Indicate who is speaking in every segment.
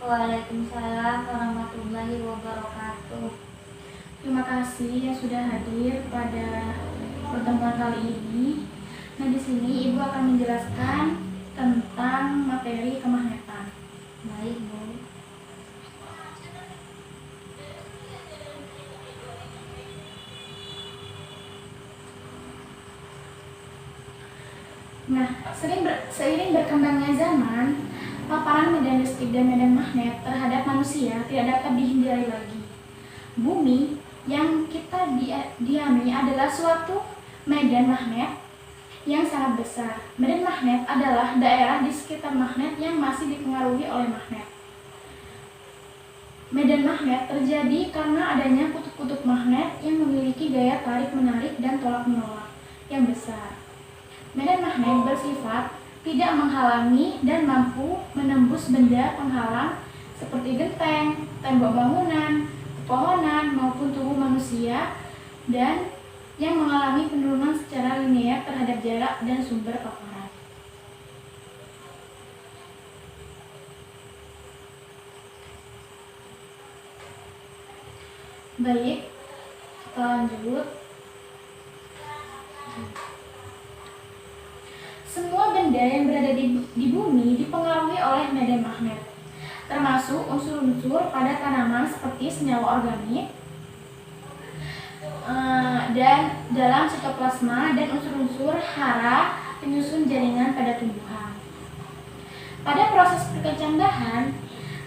Speaker 1: Waalaikumsalam warahmatullahi wabarakatuh.
Speaker 2: Terima kasih yang sudah hadir pada pertemuan kali ini. Nah, di sini Ibu akan menjelaskan tentang materi kemagnetan.
Speaker 1: Baik, Bu.
Speaker 2: Nah, seiring berkembangnya zaman, paparan medan listrik dan medan magnet terhadap manusia tidak dapat dihindari lagi. Bumi yang kita diami adalah suatu medan magnet yang sangat besar. Medan magnet adalah daerah di sekitar magnet yang masih dipengaruhi oleh magnet. Medan magnet terjadi karena adanya kutub-kutub magnet yang memiliki gaya tarik-menarik dan tolak-menolak yang besar. Medan magnet bersifat tidak menghalangi dan mampu menembus benda penghalang seperti genteng, tembok bangunan, pepohonan, maupun tubuh manusia, dan yang mengalami penurunan secara linear terhadap jarak dan sumber paparan. Baik, kita lanjut. Semua benda yang berada di bumi dipengaruhi oleh medan magnet, termasuk unsur-unsur pada tanaman seperti senyawa organik dan dalam sitoplasma dan unsur-unsur hara penyusun jaringan pada tumbuhan. Pada proses perkecambahan,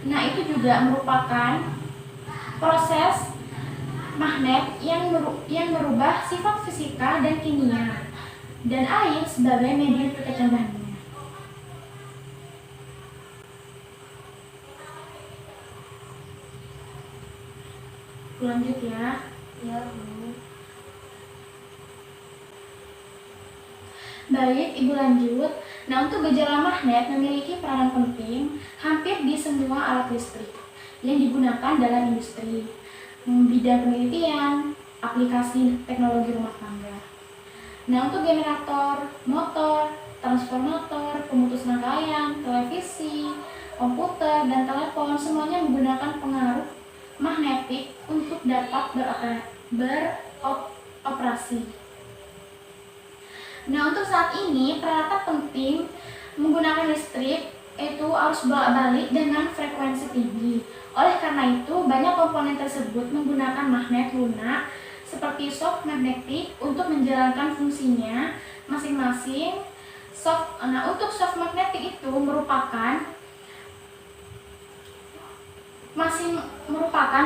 Speaker 2: nah itu juga merupakan proses magnet yang merubah sifat fisika dan kimia, dan air sebagai medium perkecambahannya. Lanjut ya.
Speaker 1: Ya, Bu.
Speaker 2: Baik, Ibu lanjut. Nah, untuk gejala magnet memiliki peranan penting hampir di semua alat listrik yang digunakan dalam industri, bidang penelitian, aplikasi teknologi rumah tangga. Nah, untuk generator, motor, transformator, pemutus rangkaian, televisi, komputer, dan telepon semuanya menggunakan pengaruh magnetik untuk dapat beroperasi. Nah, untuk saat ini peralatan penting menggunakan listrik itu arus bolak-balik dengan frekuensi tinggi. Oleh karena itu, banyak komponen tersebut menggunakan magnet lunak seperti soft magnetik untuk menjalankan fungsinya masing-masing. Untuk soft magnetik itu merupakan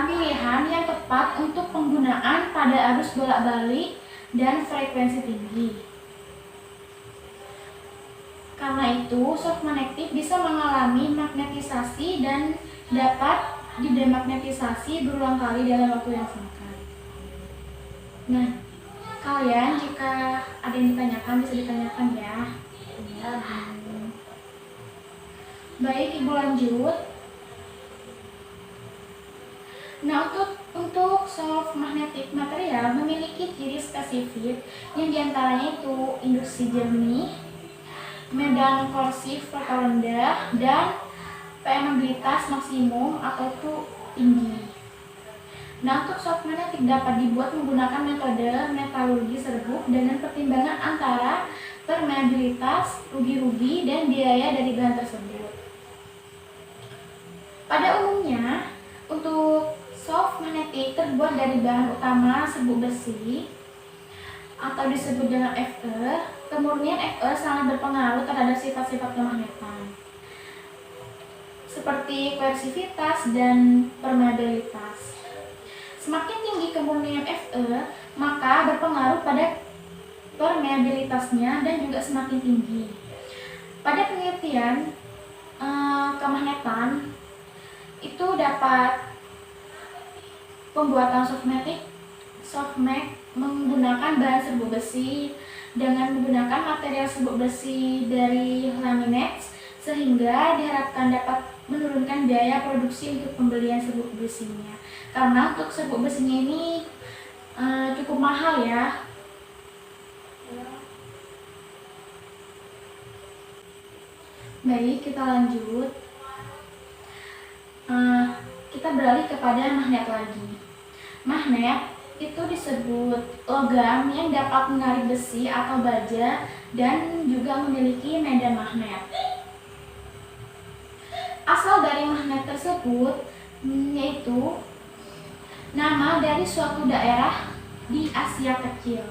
Speaker 2: pilihan yang tepat untuk penggunaan pada arus bolak-balik dan frekuensi tinggi. Karena itu, soft magnetik bisa mengalami magnetisasi dan dapat didemagnetisasi berulang kali dalam waktu yang singkat. Nah, kalian jika ada yang ditanyakan bisa ditanyakan ya.
Speaker 1: Ya, Bu.
Speaker 2: Baik, Ibu lanjut. Nah, untuk soft magnetic material memiliki ciri spesifik yang diantaranya itu induksi jernih, medan korsif rendah, dan permeabilitas maksimum atau itu tinggi. Nah, untuk soft magnetic dapat dibuat menggunakan metode metalurgi serbuk dengan pertimbangan antara permeabilitas, rugi-rugi, dan biaya dari bahan tersebut. Pada umumnya, untuk soft magnetic terbuat dari bahan utama serbuk besi atau disebut dengan Fe. Kemurnian Fe sangat berpengaruh terhadap sifat-sifat kemagnetan seperti koersivitas dan permeabilitas. Semakin tinggi kemurnian Fe, maka berpengaruh pada permeabilitasnya dan juga semakin tinggi. Pada penelitian kemagnetan itu dapat pembuatan soft mag menggunakan bahan serbuk besi dengan menggunakan material serbuk besi dari laminates, sehingga diharapkan dapat menurunkan biaya produksi untuk pembelian serbuk besinya. Karena untuk serbuk besinya ini cukup mahal ya. Baik, kita lanjut. beralih kepada magnet lagi. Magnet itu disebut logam yang dapat menarik besi atau baja dan juga memiliki medan magnet. Asal dari magnet tersebut yaitu nama dari suatu daerah di Asia Kecil.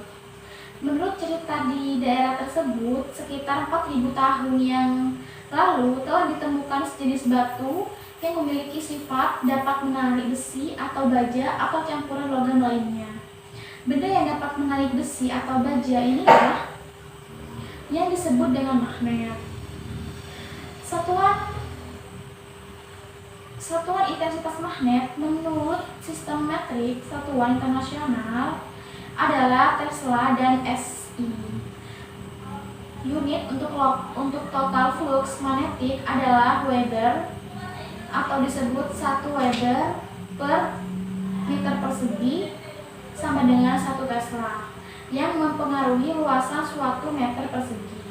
Speaker 2: Menurut cerita di daerah tersebut, sekitar 4.000 tahun yang lalu telah ditemukan sejenis batu yang memiliki sifat dapat menarik besi atau baja atau campuran logam lainnya. Benda yang dapat menarik besi atau baja inilah yang disebut dengan magnet. Satuan intensitas magnet menurut sistem metrik satuan internasional adalah Tesla dan SI. Unit untuk total flux magnetik adalah Weber atau disebut 1 Weber per meter persegi sama dengan 1 Tesla yang mempengaruhi luasan suatu meter persegi.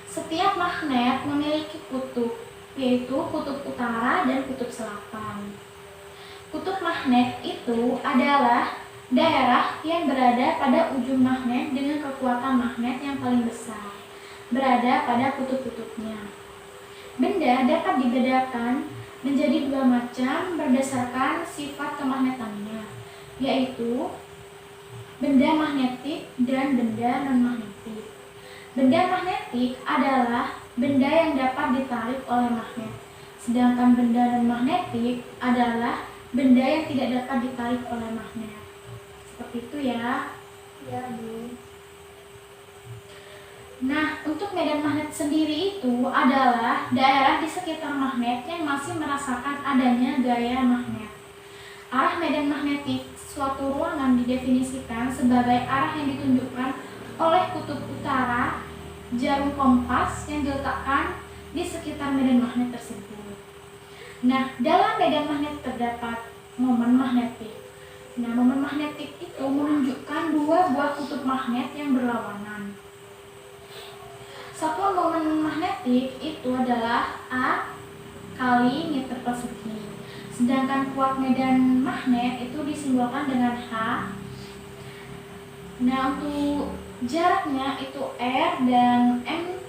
Speaker 2: Setiap magnet memiliki kutub, yaitu kutub utara dan kutub selatan. Kutub magnet itu adalah daerah yang berada pada ujung magnet dengan kekuatan magnet yang paling besar, berada pada kutub-kutubnya. Benda dapat dibedakan menjadi 2 macam berdasarkan sifat kemagnetannya, yaitu benda magnetik dan benda non-magnetik. Benda magnetik adalah benda yang dapat ditarik oleh magnet, sedangkan benda non-magnetik adalah benda yang tidak dapat ditarik oleh magnet. Seperti itu ya.
Speaker 1: Ya, Bu.
Speaker 2: Nah, untuk medan magnet sendiri itu adalah daerah di sekitar magnet yang masih merasakan adanya gaya magnet. Arah medan magnetik suatu ruangan didefinisikan sebagai arah yang ditunjukkan oleh kutub utara jarum kompas yang diletakkan di sekitar medan magnet tersebut. Nah, dalam medan magnet terdapat momen magnetik. Nah, momen magnetik itu menunjukkan 2 buah kutub magnet yang berlawanan. Satuan momen magnetik itu adalah A kali meter persegi. Sedangkan kuat medan magnet itu disimbolkan dengan H. Nah, untuk jaraknya itu R dan M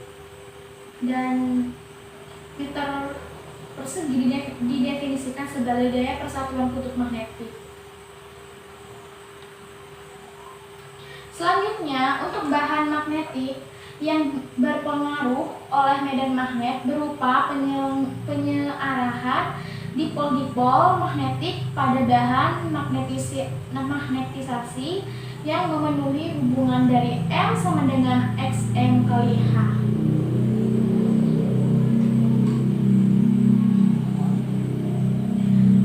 Speaker 2: dan meter persegi didefinisikan sebagai gaya persatuan kutub magnetik. Selanjutnya, untuk bahan magnetik yang berpengaruh oleh medan magnet berupa penyerahan dipol-dipol magnetik pada bahan magnetisasi yang memenuhi hubungan dari M sama dengan Xm kali H.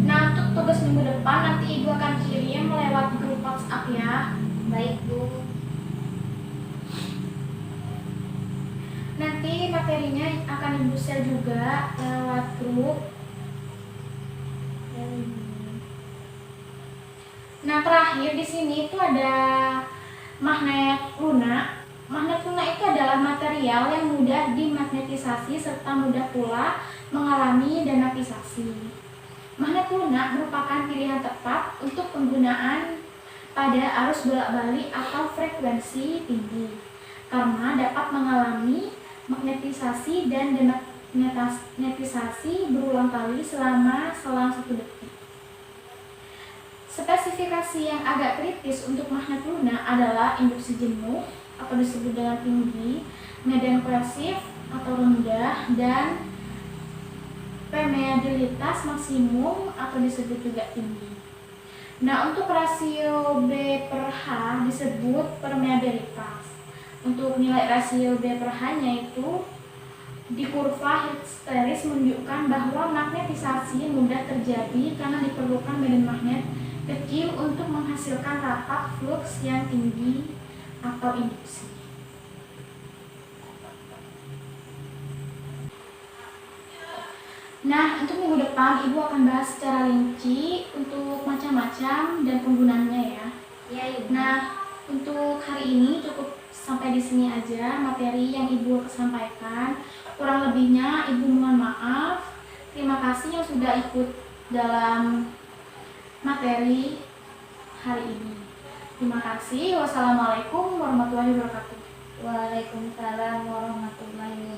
Speaker 2: Nah, untuk tugas minggu depan nanti Ibu akan kirim lewat grup WhatsApp ya.
Speaker 1: Baik, Bu.
Speaker 2: Nanti materinya akan Ibu share juga lewat grup. Nah, terakhir di sini itu ada magnet lunak. Magnet lunak itu adalah material yang mudah dimagnetisasi serta mudah pula mengalami demagnetizasi. Magnet lunak merupakan pilihan tepat untuk penggunaan pada arus bolak-balik atau frekuensi tinggi karena dapat mengalami magnetisasi dan demagnetisasi berulang kali selama selang 1 detik. Spesifikasi yang agak kritis untuk magnet lunak adalah induksi jenuh atau disebut dengan tinggi, medan kohersif atau rendah, dan permeabilitas maksimum atau disebut juga tinggi. Nah, untuk rasio B per H disebut permeabilitas. Untuk nilai rasio B per H-nya itu di kurva histeris menunjukkan bahwa magnetisasi mudah terjadi karena diperlukan medan magnet kecil untuk menghasilkan rapat flux yang tinggi atau induksi. Nah, untuk minggu depan Ibu akan bahas secara rinci untuk macam-macam dan penggunaannya ya.
Speaker 1: Ya, Ibu.
Speaker 2: Nah, untuk hari ini cukup sampai di sini aja materi yang Ibu sampaikan. Kurang lebihnya Ibu mohon maaf. Terima kasih yang sudah ikut dalam materi hari ini. Terima kasih. Wassalamualaikum warahmatullahi wabarakatuh.
Speaker 1: Waalaikumsalam warahmatullahi